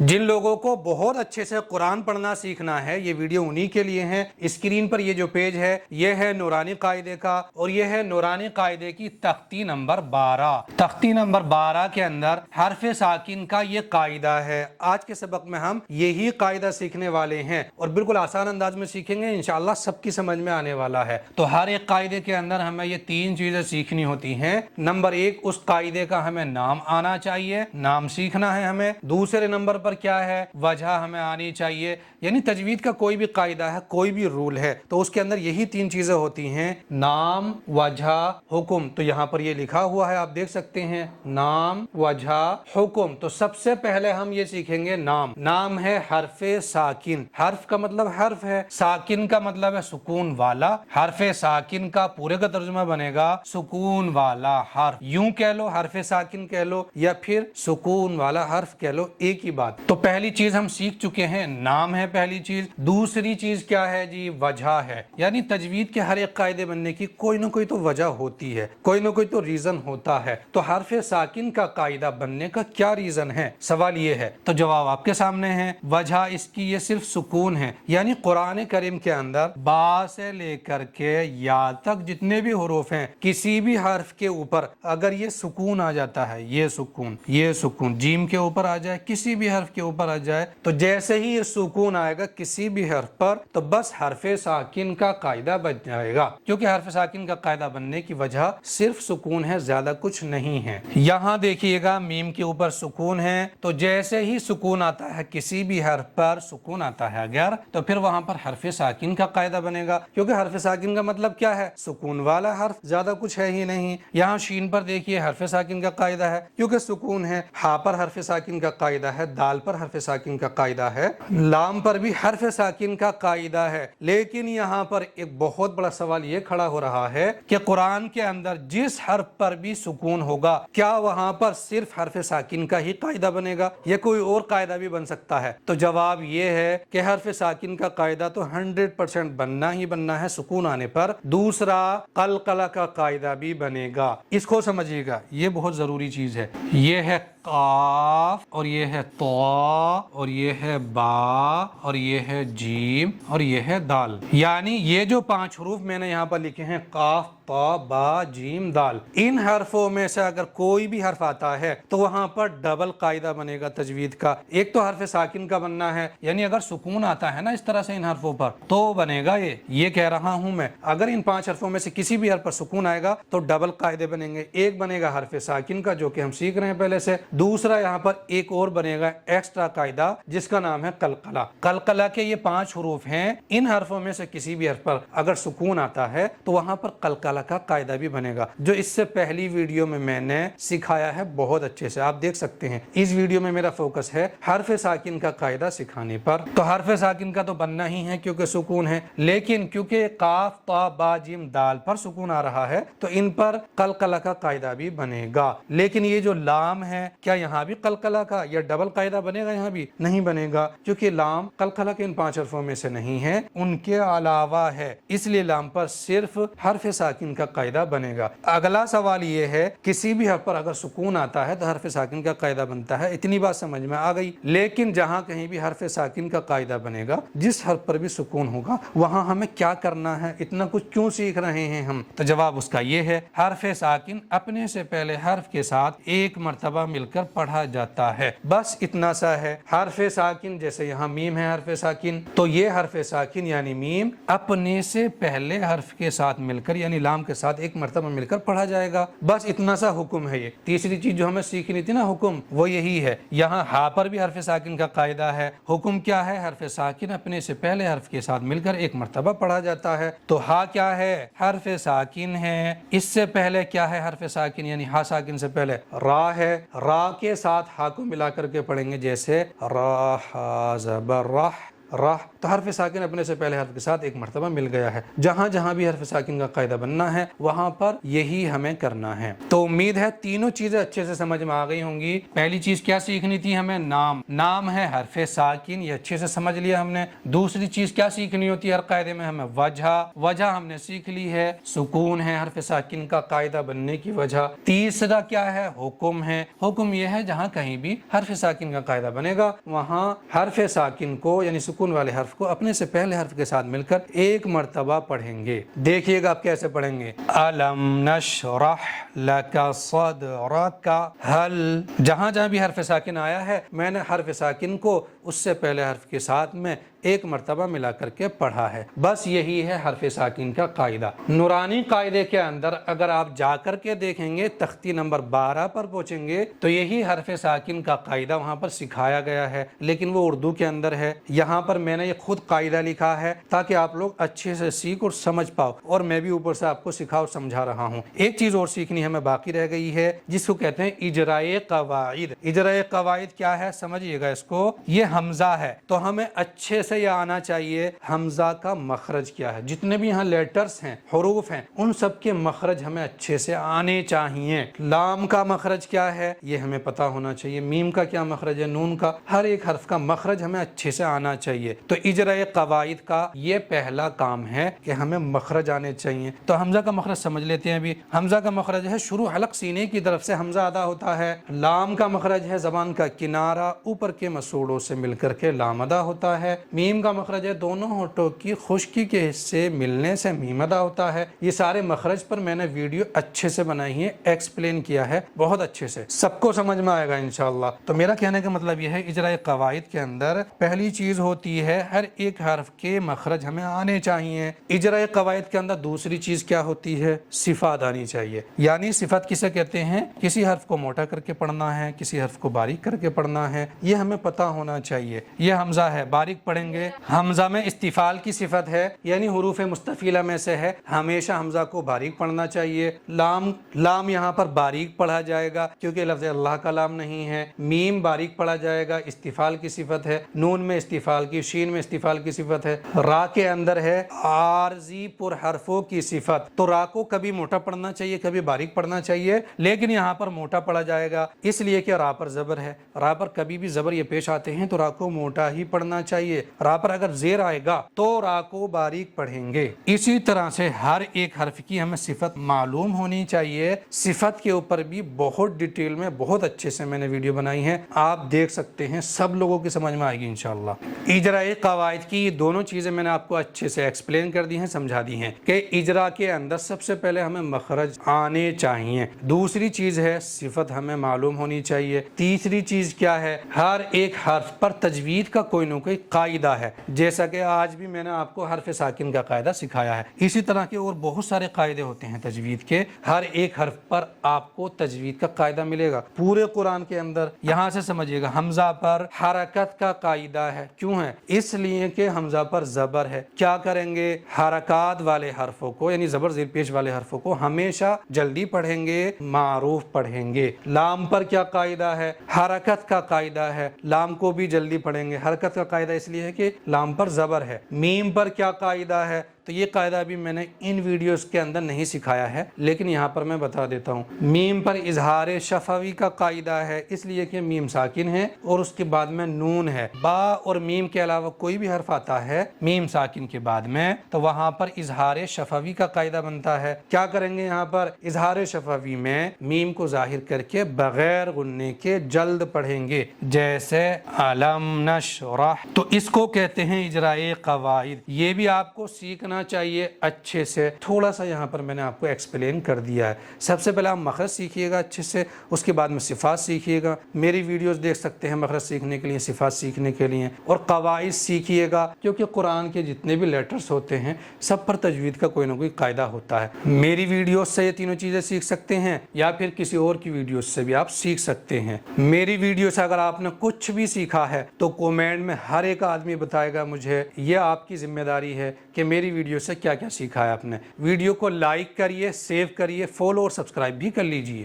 जिन लोगों को बहुत अच्छे से कुरान पढ़ना सीखना है, ये वीडियो उन्हीं के लिए है। स्क्रीन पर ये जो पेज है ये है नूरानी कायदे का, और ये है नूरानी कायदे की तख्ती नंबर 12। तख्ती नंबर 12 के अंदर हरफ साकिन का ये कायदा है। आज के सबक में हम यही कायदा सीखने वाले हैं और बिल्कुल आसान अंदाज में सीखेंगे, इंशाअल्लाह सबकी समझ में आने वाला है। तो हर एक कायदे के अंदर हमें ये 3 चीजें सीखनी होती हैं। नंबर 1, उस कायदे का हमें नाम आना चाहिए, नाम सीखना है हमें। दूसरे नंबर पर क्या है, वजह हमें आनी चाहिए, यानी तजवीद का कोई भी कायदा है, कोई भी रूल है तो उसके अंदर यही 3 चीजें होती हैं, नाम, वजह, हुक्म। तो यहाँ पर ये लिखा हुआ है, आप देख सकते हैं, नाम, वजह, हुक्म। तो सबसे पहले हम ये सीखेंगे नाम। नाम है हरफे साकिन। हर्फ का मतलब हर्फ है, साकिन का मतलब है सुकून वाला। हरफे साकिन का पूरे का तर्जुमा बनेगा सुकून वाला हर्फ। यूं कह लो, हरफे साकिन कह लो या फिर सुकून वाला हर्फ कह लो, एक ही बात। तो पहली चीज हम सीख चुके हैं, नाम है पहली चीज। दूसरी चीज क्या है जी, वजह है। यानी तजवीद के हर एक कायदे बनने की कोई ना कोई तो वजह होती है, कोई ना कोई तो रीजन होता है। तो हरफे साकिन का कायदा बनने का क्या रीजन है, सवाल ये है। तो जवाब आपके सामने है। वजह इसकी ये सिर्फ सुकून है, यानी कुरान करीम के अंदर बा से लेकर के या तक जितने भी हुरूफ हैं, किसी भी हर्फ के ऊपर अगर ये सुकून आ जाता है, ये सुकून जीम के ऊपर आ जाए, किसी भी हर्फ के ऊपर आ जाए, तो जैसे ही ये सुकून आएगा किसी भी हर्फ पर, तो बस हरफे साकिन का कायदा बन जाएगा। क्योंकि हरफे साकिन का कायदा बनने की वजह सिर्फ सुकून है, ज्यादा कुछ नहीं है। यहाँ देखिएगा, मीम के ऊपर सुकून है, तो जैसे ही सुकून आता है किसी भी हर्फ पर, सुकून आता है अगर, तो फिर वहां पर हरफे साकिन का कायदा बनेगा। क्योंकि हरफे साकिन का मतलब क्या है, सुकून वाला हर्फ, ज्यादा कुछ है ही नहीं। यहाँ शीन पर देखिए हरफे साकिन का कायदा है क्योंकि सुकून है। हा पर हरफे साकिन का कायदा है, दाल पर हरफे साकिन का कायदा है, लाम पर भी हरफे साकिन का कायदा है। लेकिन यहाँ पर एक बहुत बड़ा सवाल ये खड़ा हो रहा है कि कुरान के अंदर जिस हर्फ पर भी सुकून होगा, क्या वहां पर सिर्फ हरफे साकिन का ही कायदा बनेगा या कोई और कायदा भी बन सकता है? तो जवाब ये है कि हरफे साकिन का कायदा तो 100% बनना ही बनना है सुकून आने पर। दूसरा, कलकला का कायदा भी बनेगा। इसको समझिएगा, ये बहुत जरूरी चीज है। ये है काफ, और ये है तो, और ये है बा, और ये है जीम, और ये है दाल। यानी ये जो 5 हरूफ मैंने यहाँ पर लिखे हैं, काफ, ता, बा, जीम, दाल, इन हरफों में से अगर कोई भी हर्फ आता है तो वहां पर डबल कायदा बनेगा तजवीद का। एक तो हरफ साकिन का बनना है, यानी अगर सुकून आता है ना इस तरह से इन हरफों पर, तो बनेगा ये कह रहा हूं मैं। अगर इन 5 हरफों में से किसी भी हर्फ पर सुकून आएगा तो डबल कायदे बनेंगे। एक बनेगा हरफ साकिन का, जो कि हम सीख रहे हैं पहले से। दूसरा यहाँ पर एक और बनेगा एक्स्ट्रा कायदा, जिसका नाम है कलकला। कलकला के ये 5 हरूफ हैं, इन हरफों में से किसी भी हर्फ पर अगर सुकून आता है तो वहां पर कलकला का कायदा भी बनेगा, जो इससे पहली वीडियो में मैंने सिखाया है बहुत अच्छे से, आप देख सकते हैं। इस वीडियो में मेरा फोकस है हरफ साकिन का कायदा सिखाने पर। तो हरफ साकिन का तो बनना ही है क्योंकि सुकून है, लेकिन क्योंकि काफ, ता, बा, जीम, दाल पर सुकून आ रहा है तो इन पर कलकला का कायदा भी बनेगा। लेकिन ये जो लाम है, क्या यहाँ भी कलकला का या डबल कायदा बनेगा? यहाँ भी नहीं बनेगा, क्योंकि लाम कलकला के इन 5 हरफों में से नहीं है, उनके अलावा है। इसलिए लाम पर सिर्फ हरफ साकिन का कायदा बनेगा। अगला सवाल ये है, किसी भी हर्फ पर अगर सुकून आता है तो हरफ साकिन का कायदा बनता है। इतनी बात समझ में आ गई। लेकिन जहां कहीं भी हरफ साकिन का कायदा बनेगा, जिस हर्फ पर भी सुकून होगा, वहां हमें क्या करना है? इतना कुछ क्यों सीख रहे हैं हम? तो जवाब उसका ये है, हरफ साकिन अपने से पहले हर्फ के साथ एक मर्तबा मिलकर पढ़ा जाता है, बस इतना सा है। हरफ साकिन, जैसे यहाँ मीम है हरफ साकिन, तो ये हरफ साकिन यानी मीम अपने से पहले हर्फ के साथ मिलकर, यानी लाम के साथ एक मर्तबा मिलकर पढ़ा जाएगा, बस इतना सा हुक्म है ये। तीसरी चीज जो हमें सीखनी थी ना, हुक्म, वो यही है। यहाँ हा पर भी हरफ साकिन का कायदा है। हुक्म क्या है? हरफ साकिन अपने से पहले हर्फ के साथ मिलकर एक मर्तबा पढ़ा जाता है। तो हा क्या है? हरफ साकिन है। इससे पहले क्या है हरफ साकिन, यानी हा साकिन से पहले रा है। रा के साथ हा को मिला करके पढ़ेंगे, जैसे रा, हा, ज़बर, राह, राह, तो हर्फ साकिन अपने से पहले हर्फ के साथ एक मरतबा मिल गया है। जहां जहां भी हर्फ साकिन का कायदा बनना है वहां पर यही हमें करना है। तो उम्मीद है तीनों चीजें अच्छे से समझ में आ गई होंगी। पहली चीज क्या सीखनी थी हमें, नाम। नाम है हर्फ साकिन, ये अच्छे से समझ लिया हमने। दूसरी चीज क्या सीखनी होती है हर कायदे में हमें, वजह। वजह हमने सीख ली है, सुकून है हर्फ साकिन का कायदा बनने की वजह। तीसरा क्या है, हुक्म है। हुक्म यह है जहां कहीं भी हर्फ साकिन का कायदा बनेगा वहां हर्फ साकिन को यानी सुकून वाले हर्फ को अपने से पहले हर्फ के साथ मिलकर एक मर्तबा पढ़ेंगे। देखिएगा आप कैसे पढ़ेंगे, अलम नशरह लका सदरका हल। जहां जहां भी हर्फ साकिन आया है मैंने हर्फ साकिन को उससे पहले हर्फ के साथ में एक मर्तबा मिला करके पढ़ा है। बस यही है हर्फ साकिन का कायदा। नूरानी कायदे के अंदर अगर आप जाकर के देखेंगे तख्ती नंबर 12 पर पहुंचेंगे तो यही हर्फ साकिन का कायदा वहां पर सिखाया गया है, लेकिन वो उर्दू के अंदर है। यहाँ पर मैंने ये खुद कायदा लिखा है ताकि आप लोग अच्छे से सीख और समझ पाओ, और मैं भी ऊपर से आपको सिखा और समझा रहा हूँ। एक चीज और सीखनी हमें बाकी रह गई है जिसको कहते हैं इजराए कवाइद। इजराए कवाइद क्या है समझिएगा इसको, ये हमजा है तो हमें अच्छे से यह आना चाहिए हमजा का मखरज क्या है। जितने भी यहाँ लेटर्स हैं, हुरूफ हैं, उन सब के मखरज हमें अच्छे से आने चाहिए। लाम का मखरज क्या है ये हमें पता होना चाहिए, मीम का क्या मखरज है, नून का, हर एक हर्फ का मखरज हमें अच्छे से आना चाहिए। तो इजराए कवाइद का ये पहला काम है कि हमें मखरज आने चाहिए। तो हमजा का मखरज समझ लेते हैं। अभी हमजा का मखरज है शुरू हलक सीने की तरफ से हमजा अदा होता है। लाम का मखरज है जबान का किनारा ऊपर के मसूड़ों से मिलकर के लाम अदा होता है। मीम का मखरज है दोनों होठों की खुश्की के हिस्से मिलने से मीम अदा होता है। ये सारे मखरज पर मैंने वीडियो अच्छे से बनाई है, एक्सप्लेन किया है बहुत अच्छे से, सबको समझ में आएगा इंशाअल्लाह। तो मेरा कहने का मतलब यह है इजराए कवाइद के अंदर पहली चीज होती है हर एक हर्फ के मखरज हमें आने चाहिए। इजराए कवाइद के अंदर दूसरी चीज क्या होती है, सिफात आनी चाहिए। यानी सिफत किसे कहते हैं, किसी हर्फ को मोटा करके पढ़ना है, किसी हर्फ को बारीक करके पढ़ना है, ये हमें पता होना चाहिए। ये हमजा है, बारीक पढ़ेंगे। हमजा में इस्तिफाल की सिफत है यानी हुरूफ मुस्तफीला में से है, हमेशा हमजा को बारीक पढ़ना चाहिए। लाम यहाँ पर बारीक पढ़ा जाएगा क्योंकि लफ्ज़ अल्लाह का लाम नहीं है। मीम बारीक पढ़ा जाएगा, इस्तिफाल की सिफत है। नून में इस्तिफाल की, शीन में इस्तिफाल की सिफत है। रा के अंदर है आरजी पुर हरफों की सिफत, तो रा को कभी मोटा पढ़ना चाहिए कभी बारीक पढ़ना चाहिए, लेकिन यहाँ पर मोटा पढ़ा जाएगा इसलिए कि रा पर जबर है। रा पर कभी भी जबर ये पेश आते हैं तो रा को मोटा ही पढ़ना चाहिए। रा पर अगर जेर आएगा तो रा को बारीक पढ़ेंगे। इसी तरह से हर एक हर्फ की हमें सिफत मालूम होनी चाहिए। सिफत के ऊपर भी बहुत डिटेल में बहुत अच्छे से मैंने वीडियो बनाई है, आप देख सकते हैं, सब लोगों की समझ में आएगी इंशाअल्लाह। इजराए कवाइद की दोनों चीजें मैंने आपको अच्छे से एक्सप्लेन कर दी हैं, समझा दी हैं कि इजरा के अंदर सबसे पहले हमें मखरज आने चाहिए। दूसरी चीज है सिफत हमें मालूम होनी चाहिए। तीसरी चीज क्या है, हर एक हर्फ पर तजवीद का कोई न कोई कायदा है, जैसा कि आज भी मैंने आपको हर्फ साकिन का कायदा सिखाया है। इसी तरह के और बहुत सारे कायदे होते हैं तजवीद के, हर एक हर्फ पर आपको तजवीद का कायदा मिलेगा पूरे कुरान के अंदर। यहाँ से समझिएगा हमजा पर हरकत का कायदा है, क्यों है, इसलिए कि हमजा पर जबर है। क्या करेंगे, हरकत वाले हर्फों को यानी जबर ज़ेर पेश वाले हर्फों को हमेशा जल्दी पढ़ेंगे, मारूफ पढ़ेंगे। लाम पर क्या कायदा है, हरकत का कायदा है, लाम को भी जल्दी पढ़ेंगे। हरकत का कायदा इसलिए है कि लाम पर जबर है। मीम पर क्या कायदा है, तो ये कायदा भी मैंने इन वीडियोस के अंदर नहीं सिखाया है, लेकिन यहाँ पर मैं बता देता हूँ। मीम पर इजहार शफवी का कायदा है इसलिए कि मीम साकिन है और उसके बाद में नून है। बा और मीम के अलावा कोई भी हर्फ आता है मीम साकिन के बाद में तो वहाँ पर इजहार शफवी का कायदा बनता है। क्या करेंगे, यहाँ पर इजहार शफवी में मीम को जाहिर करके बगैर गुन्ने के जल्द पढ़ेंगे, जैसे अलम नशरह। तो इसको कहते हैं इजराए कवाइद। ये भी आपको सीखना चाहिए अच्छे से। थोड़ा सा यहाँ पर मैंने आपको एक्सप्लेन कर दिया है। सबसे पहले आप मखरज सीखिएगा अच्छे से, उसके बाद में सिफात सीखिएगा। मेरी वीडियोस देख सकते हैं मखरज सीखने के लिए, सिफात सीखने के लिए, और कवाइद सीखिएगा क्योंकि कुरान के जितने भी लेटर्स होते हैं सब पर तजवीद का कोई ना कोई कायदा होता है। मेरी वीडियोस से ये तीनों चीज़ें सीख सकते हैं या फिर किसी और की वीडियोस से भी आप सीख सकते हैं। मेरी वीडियो से अगर आपने कुछ भी सीखा है तो कमेंट में हर एक आदमी बताएगा मुझे। ये आपकी जिम्मेदारी है कि मेरी वीडियो से क्या क्या सीखा है आपने। वीडियो को लाइक करिए, सेव करिए, फॉलो और सब्सक्राइब भी कर लीजिए।